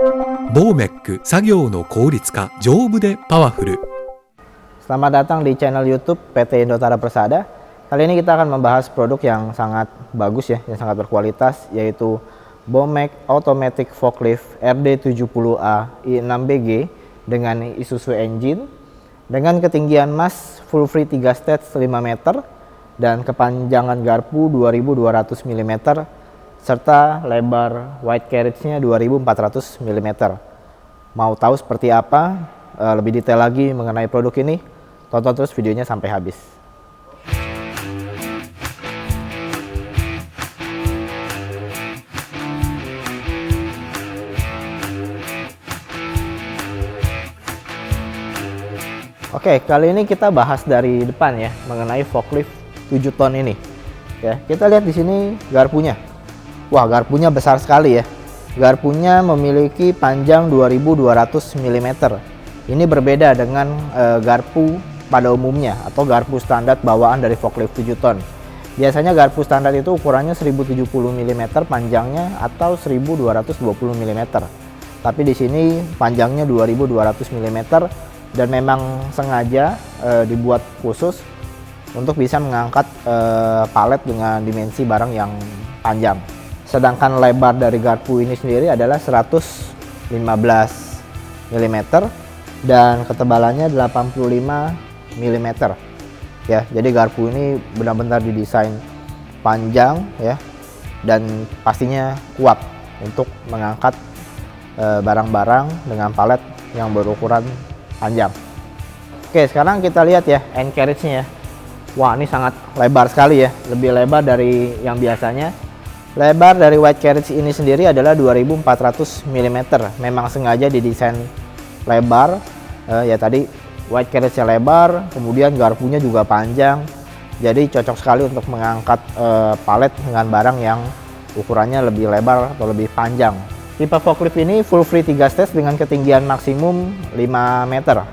Bomek 作業の効率化、丈夫でパワフル。 Selamat datang di channel YouTube PT Indotara Persada. Kali ini kita akan membahas produk yang sangat bagus ya, yang sangat berkualitas, yaitu Bomek Automatic Forklift RD70A i6BG dengan Isuzu engine dengan ketinggian mas full free 3 stage 5 meter dan kepanjangan garpu 2200 mm serta lebar wide carriage-nya 2400 mm. Mau tahu seperti apa lebih detail lagi mengenai produk ini? Tonton terus videonya sampai habis. Oke, kali ini kita bahas dari depan ya, mengenai forklift 7 ton ini. Ya, kita lihat di sini garpunya. Wah, garpunya besar sekali ya. Garpunya memiliki panjang 2200 mm. Ini berbeda dengan garpu pada umumnya atau garpu standar bawaan dari forklift 7 ton. Biasanya garpu standar itu ukurannya 1070 mm panjangnya atau 1220 mm. Tapi di sini panjangnya 2200 mm dan memang sengaja dibuat khusus untuk bisa mengangkat palet dengan dimensi barang yang panjang. Sedangkan lebar dari garpu ini sendiri adalah 115 mm dan ketebalannya 85 mm. Ya, jadi garpu ini benar-benar didesain panjang ya, dan pastinya kuat untuk mengangkat barang-barang dengan palet yang berukuran panjang. Oke, sekarang kita lihat ya end carriage-nya ya. Wah, ini sangat lebar sekali ya, lebih lebar dari yang biasanya. Lebar dari wide carriage ini sendiri adalah 2400 mm. Memang sengaja didesain lebar ya, tadi wide carriage-nya lebar, kemudian garpunya juga panjang. Jadi cocok sekali untuk mengangkat palet dengan barang yang ukurannya lebih lebar atau lebih panjang. Tipe forklift ini full free 3 stage dengan ketinggian maksimum 5 meter.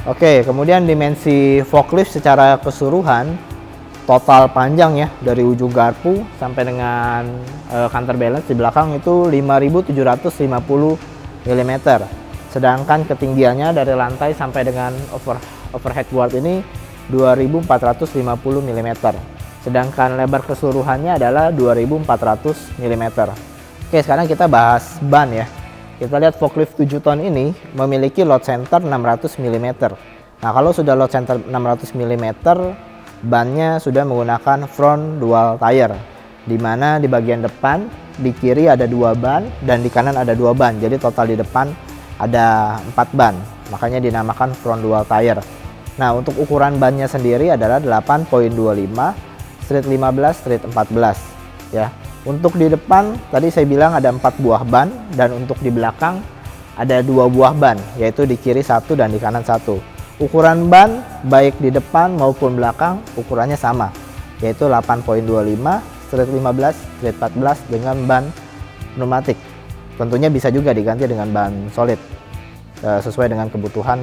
Oke, kemudian dimensi forklift secara keseluruhan total panjang ya, dari ujung garpu sampai dengan counterbalance di belakang itu 5750 mm. Sedangkan ketinggiannya dari lantai sampai dengan overhead guard ini 2450 mm. Sedangkan lebar keseluruhannya adalah 2400 mm. Oke, sekarang kita bahas ban ya. Kita lihat forklift 7 ton ini memiliki load center 600 mm. Nah, kalau sudah load center 600 mm, bannya sudah menggunakan front dual tire, di mana di bagian depan di kiri ada 2 ban dan di kanan ada 2 ban. Jadi total di depan ada 4 ban. Makanya dinamakan front dual tire. Nah, untuk ukuran bannya sendiri adalah 8.25 straight 15 straight 14 ya. Untuk di depan tadi saya bilang ada 4 buah ban dan untuk di belakang ada 2 buah ban, yaitu di kiri 1 dan di kanan 1. Ukuran ban baik di depan maupun belakang ukurannya sama, yaitu 8.25 straight 15 straight 14 dengan ban pneumatik. Tentunya bisa juga diganti dengan ban solid sesuai dengan kebutuhan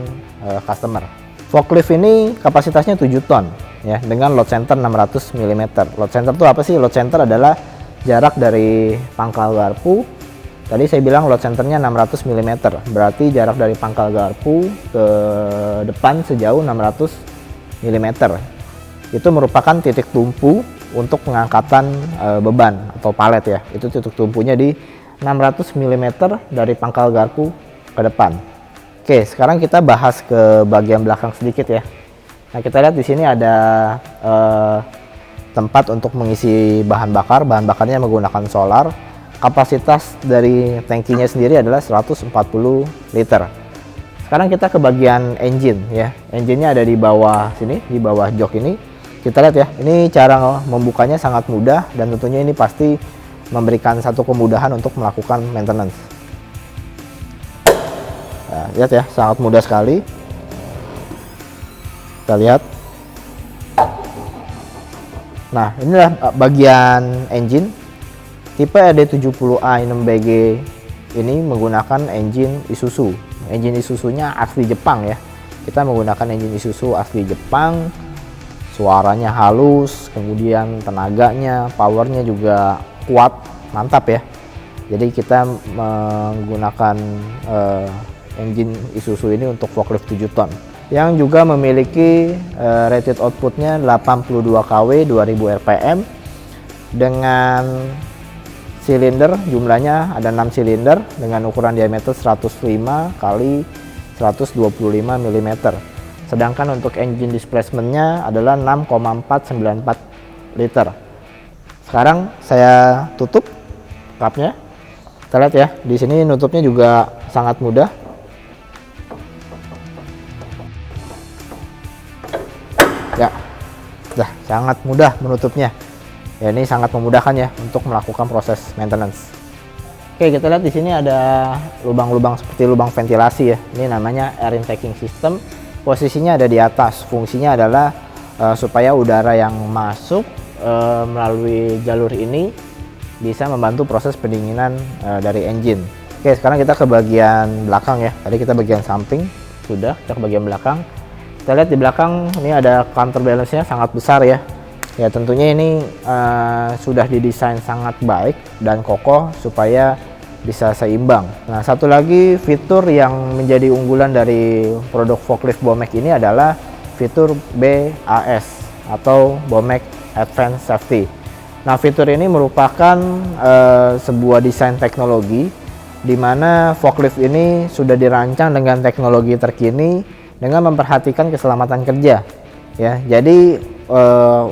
customer. Forklift ini kapasitasnya 7 ton ya, dengan load center 600 mm. Load center itu apa sih? Load center adalah jarak dari pangkal garpu. Tadi saya bilang load centernya 600 mm, berarti jarak dari pangkal garpu ke depan sejauh 600 mm. Itu merupakan titik tumpu untuk pengangkatan beban atau palet ya. Itu titik tumpunya di 600 mm dari pangkal garpu ke depan. Oke, sekarang kita bahas ke bagian belakang sedikit ya. Nah, kita lihat di sini ada tempat untuk mengisi bahan bakar. Bahan bakarnya menggunakan solar. Kapasitas dari tangkinya sendiri adalah 140 liter. Sekarang kita ke bagian engine ya. Engine-nya ada di bawah sini, di bawah jok ini. Kita lihat ya, ini cara membukanya sangat mudah dan tentunya ini pasti memberikan satu kemudahan untuk melakukan maintenance. Nah, lihat ya, sangat mudah sekali. Kita lihat. Nah, inilah bagian engine. Tipe RD70A i6BG ini menggunakan engine Isuzu. Engine Isuzunya asli Jepang ya. Kita menggunakan engine Isuzu asli Jepang. Suaranya halus, kemudian tenaganya, powernya juga kuat, mantap ya. Jadi kita menggunakan engine Isuzu ini untuk forklift 7 ton yang juga memiliki rated outputnya 82 kW 2000 rpm dengan silinder, jumlahnya ada 6 silinder dengan ukuran diameter 105 kali 125 mm. Sedangkan untuk engine displacementnya adalah 6,494 liter. Sekarang saya tutup kapnya. Kita lihat ya, di sini nutupnya juga sangat mudah. Ya, sangat mudah menutupnya. Ya, ini sangat memudahkan ya untuk melakukan proses maintenance. Oke, kita lihat di sini ada lubang-lubang seperti lubang ventilasi ya. Ini namanya air intaking system. Posisinya ada di atas. Fungsinya adalah supaya udara yang masuk melalui jalur ini bisa membantu proses pendinginan dari engine. Oke, sekarang kita ke bagian belakang ya. Tadi kita bagian samping, sudah kita ke bagian belakang. Kita lihat di belakang ini ada counterbalance-nya sangat besar ya. Ya tentunya ini sudah didesain sangat baik dan kokoh supaya bisa seimbang. Nah, satu lagi fitur yang menjadi unggulan dari produk forklift Bomek ini adalah fitur BAS atau Bomek Advanced Safety. Nah, fitur ini merupakan sebuah desain teknologi di mana forklift ini sudah dirancang dengan teknologi terkini dengan memperhatikan keselamatan kerja. Ya, jadi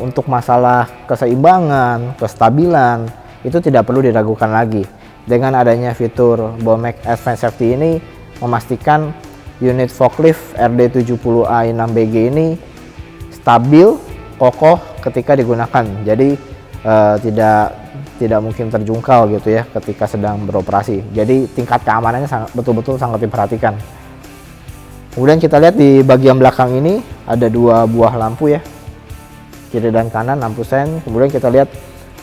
untuk masalah keseimbangan, kestabilan itu tidak perlu diragukan lagi. Dengan adanya fitur Bomek Advanced Safety ini memastikan unit forklift RD70A6BG ini stabil, kokoh ketika digunakan. Jadi tidak mungkin terjungkal gitu ya ketika sedang beroperasi. Jadi tingkat keamanannya betul-betul sangat diperhatikan. Kemudian kita lihat di bagian belakang ini ada 2 buah lampu ya, kiri dan kanan lampu sen. Kemudian kita lihat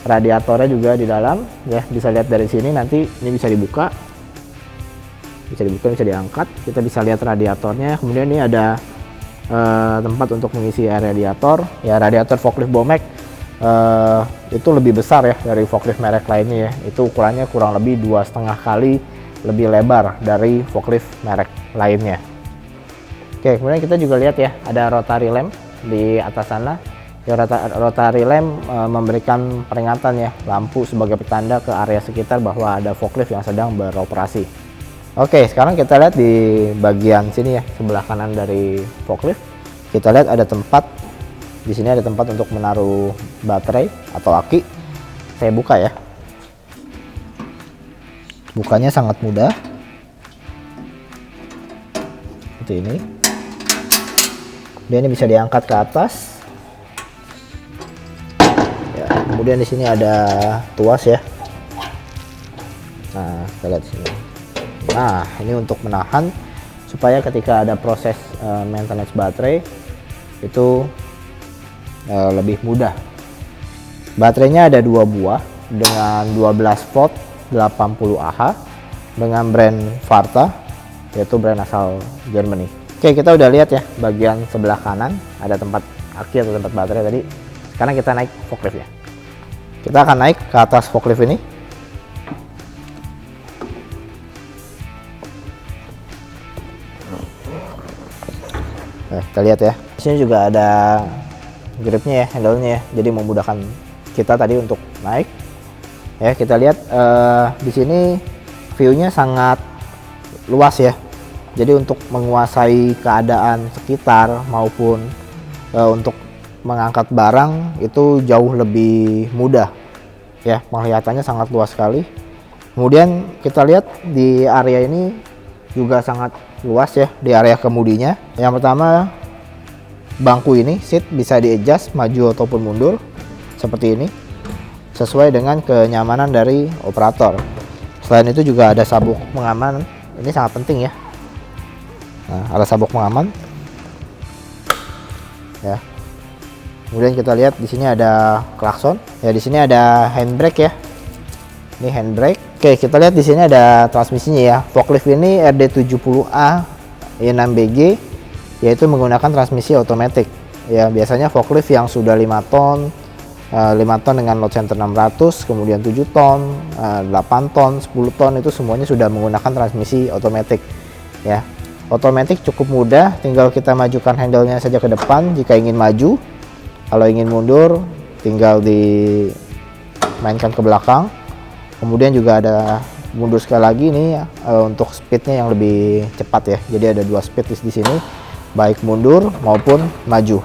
radiatornya juga di dalam ya, bisa lihat dari sini. Nanti ini bisa dibuka, bisa diangkat, kita bisa lihat radiatornya. Kemudian ini ada tempat untuk mengisi air radiator ya. Radiator forklift Bomek itu lebih besar ya dari forklift merek lainnya ya. Itu ukurannya kurang lebih 2,5 kali lebih lebar dari forklift merek lainnya. Oke, kemudian kita juga lihat ya, ada rotary lamp di atas sana. Ya, rotary lamp memberikan peringatan ya, lampu sebagai petanda ke area sekitar bahwa ada forklift yang sedang beroperasi. Oke, sekarang kita lihat di bagian sini ya, sebelah kanan dari forklift. Kita lihat ada tempat, di sini ada tempat untuk menaruh baterai atau aki. Saya buka ya. Bukanya sangat mudah. Seperti ini. Dia ini bisa diangkat ke atas. Kemudian di sini ada tuas ya. Nah, kita lihat sini. Nah, ini untuk menahan supaya ketika ada proses maintenance baterai itu lebih mudah. Baterainya ada 2 buah dengan 12 volt 80 Ah dengan brand Varta, yaitu brand asal Germany. Oke, kita udah lihat ya bagian sebelah kanan ada tempat aki atau tempat baterai tadi. Sekarang kita naik forklift ya. Kita akan naik ke atas forklift ini. Nah, kita lihat ya. Di sini juga ada gripnya ya, handle-nya ya. Jadi memudahkan kita tadi untuk naik. Ya, kita lihat di sini view-nya sangat luas ya. Jadi untuk menguasai keadaan sekitar maupun untuk mengangkat barang itu jauh lebih mudah ya, penglihatannya sangat luas sekali. Kemudian kita lihat di area ini juga sangat luas ya, di area kemudinya. Yang pertama, bangku ini seat bisa di-adjust maju ataupun mundur seperti ini sesuai dengan kenyamanan dari operator. Selain itu juga ada sabuk pengaman, ini sangat penting ya. Nah, ada sabuk pengaman ya. Kemudian kita lihat di sini ada klakson. Ya, di sini ada handbrake ya. Ini handbrake. Oke, kita lihat di sini ada transmisinya ya. Forklift ini RD70A 6BG yaitu menggunakan transmisi otomatis. Ya, biasanya forklift yang sudah 5 ton 5 ton dengan load center 600, kemudian 7 ton, 8 ton, 10 ton itu semuanya sudah menggunakan transmisi otomatis ya. Otomatis cukup mudah, tinggal kita majukan handle-nya saja ke depan jika ingin maju. Kalau ingin mundur tinggal dimainkan ke belakang. Kemudian juga ada mundur sekali lagi ini untuk speednya yang lebih cepat ya. Jadi ada 2 speed di sini, baik mundur maupun maju.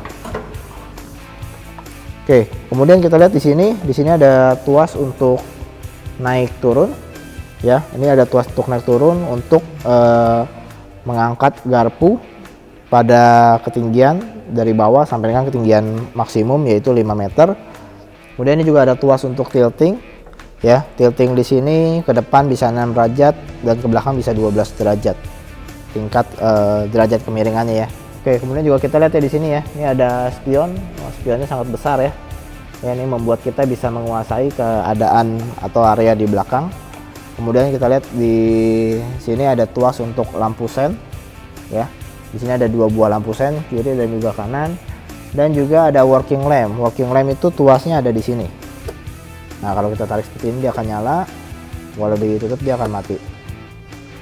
Oke, kemudian kita lihat di sini ada tuas untuk naik turun ya. Ini ada tuas untuk naik turun untuk mengangkat garpu pada ketinggian dari bawah sampai dengan ketinggian maksimum yaitu 5 meter. Kemudian ini juga ada tuas untuk tilting ya. Tilting di sini ke depan bisa 6 derajat dan ke belakang bisa 12 derajat tingkat derajat kemiringannya ya. Oke, kemudian juga kita lihat ya di sini ya. Ini ada spion. Spionnya sangat besar ya. Ya, ini membuat kita bisa menguasai keadaan atau area di belakang. Kemudian kita lihat di sini ada tuas untuk lampu sen ya. Di sini ada 2 buah lampu sen, kiri dan juga kanan. Dan juga ada working lamp. Working lamp itu tuasnya ada di sini. Nah, kalau kita tarik seperti ini dia akan nyala. Walau ditutup dia akan mati.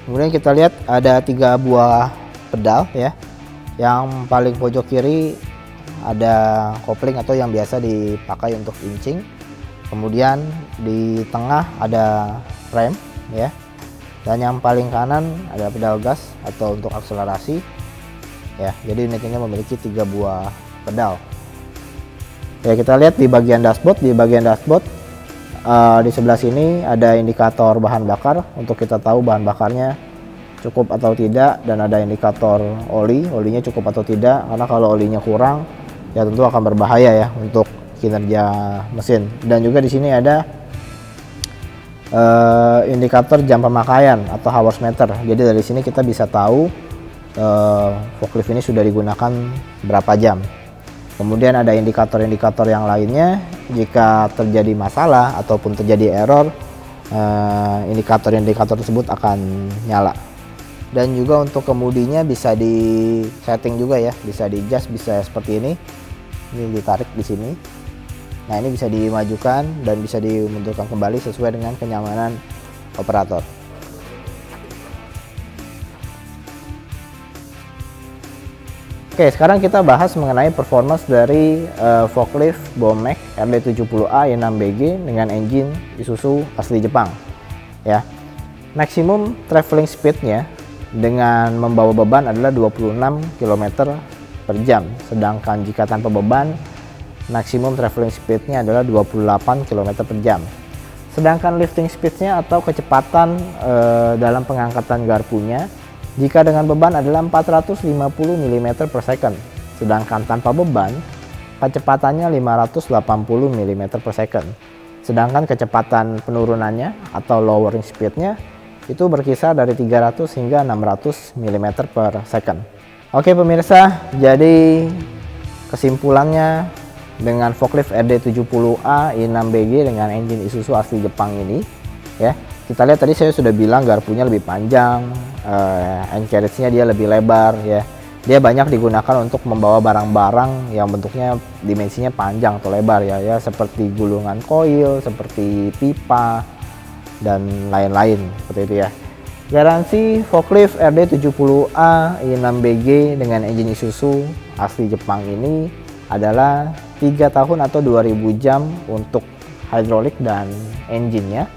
Kemudian kita lihat ada 3 buah pedal ya. Yang paling pojok kiri ada kopling atau yang biasa dipakai untuk inching. Kemudian di tengah ada rem ya. Dan yang paling kanan ada pedal gas atau untuk akselerasi ya. Jadi unit ini memiliki 3 buah pedal. Ya, kita lihat di bagian dashboard. Di sebelah sini ada indikator bahan bakar untuk kita tahu bahan bakarnya cukup atau tidak, dan ada indikator olinya cukup atau tidak, karena kalau olinya kurang ya tentu akan berbahaya ya untuk kinerja mesin. Dan juga di sini ada indikator jam pemakaian atau hours meter. Jadi dari sini kita bisa tahu forklift ini sudah digunakan berapa jam. Kemudian ada indikator-indikator yang lainnya. Jika terjadi masalah ataupun terjadi error, indikator-indikator tersebut akan nyala. Dan juga untuk kemudinya bisa di setting juga ya, bisa di adjust, bisa seperti ini ditarik di sini. Nah, ini bisa dimajukan dan bisa dimundurkan kembali sesuai dengan kenyamanan operator. Oke, sekarang kita bahas mengenai performance dari forklift Bomek RD70A E6BG dengan engine Isuzu asli Jepang ya. Maksimum traveling speednya dengan membawa beban adalah 26 km per jam, sedangkan jika tanpa beban maksimum traveling speednya adalah 28 km per jam. Sedangkan lifting speednya atau kecepatan dalam pengangkatan garpunya jika dengan beban adalah 450 mm per second, sedangkan tanpa beban kecepatannya 580 mm per second. Sedangkan kecepatan penurunannya atau lowering speednya itu berkisar dari 300 hingga 600 mm per second. Oke pemirsa, jadi kesimpulannya dengan forklift RD70A E6BG dengan engine Isuzu asli Jepang ini ya, kita lihat tadi saya sudah bilang garpunya lebih panjang, end carriage-nya dia lebih lebar ya. Dia banyak digunakan untuk membawa barang-barang yang bentuknya dimensinya panjang atau lebar ya, seperti gulungan koil, seperti pipa dan lain-lain seperti itu ya. Garansi forklift RD70A E6BG dengan engine Isuzu asli Jepang ini adalah 3 tahun atau 2000 jam untuk hidrolik dan engine-nya.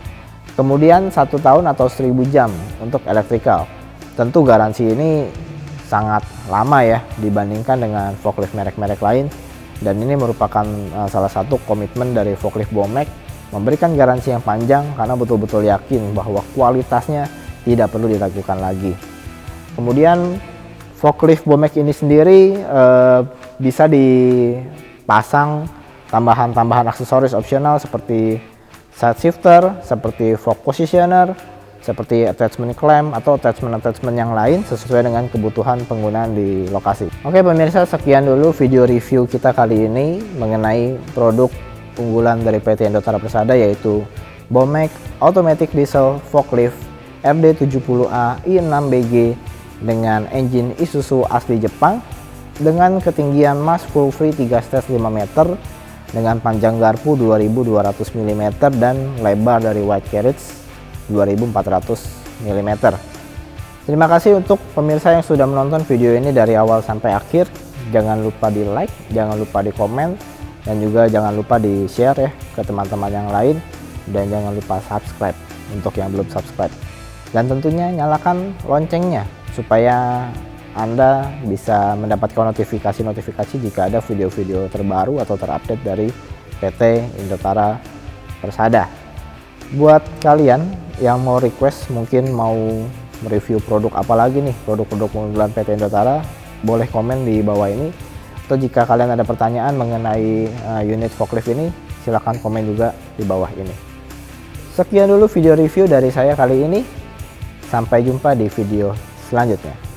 Kemudian 1 tahun atau 1000 jam untuk elektrikal. Tentu garansi ini sangat lama ya dibandingkan dengan forklift merek-merek lain, dan ini merupakan salah satu komitmen dari forklift Bomek memberikan garansi yang panjang karena betul-betul yakin bahwa kualitasnya tidak perlu diragukan lagi. Kemudian forklift Bomek ini sendiri bisa dipasang tambahan-tambahan aksesoris opsional seperti side shifter, seperti fork positioner, seperti attachment clamp atau attachment yang lain sesuai dengan kebutuhan penggunaan di lokasi. Oke pemirsa, sekian dulu video review kita kali ini mengenai produk unggulan dari PT Indotara Persada, yaitu Bomek Automatic Diesel Forklift RD70A E6BG dengan engine Isuzu asli Jepang dengan ketinggian mass full free 3 stage 5 meter dengan panjang garpu 2200 mm dan lebar dari wide carriage 2400 mm. Terima kasih untuk pemirsa yang sudah menonton video ini dari awal sampai akhir. Jangan lupa di like, jangan lupa di komen, dan juga jangan lupa di share ya ke teman-teman yang lain, dan jangan lupa subscribe untuk yang belum subscribe, dan tentunya nyalakan loncengnya supaya Anda bisa mendapatkan notifikasi jika ada video-video terbaru atau terupdate dari PT Indotara Persada. Buat kalian yang mau request, mungkin mau mereview produk apa lagi nih, produk-produk unggulan PT Indotara, boleh komen di bawah ini. Atau jika kalian ada pertanyaan mengenai unit forklift ini, silahkan komen juga di bawah ini. Sekian dulu video review dari saya kali ini. Sampai jumpa di video selanjutnya.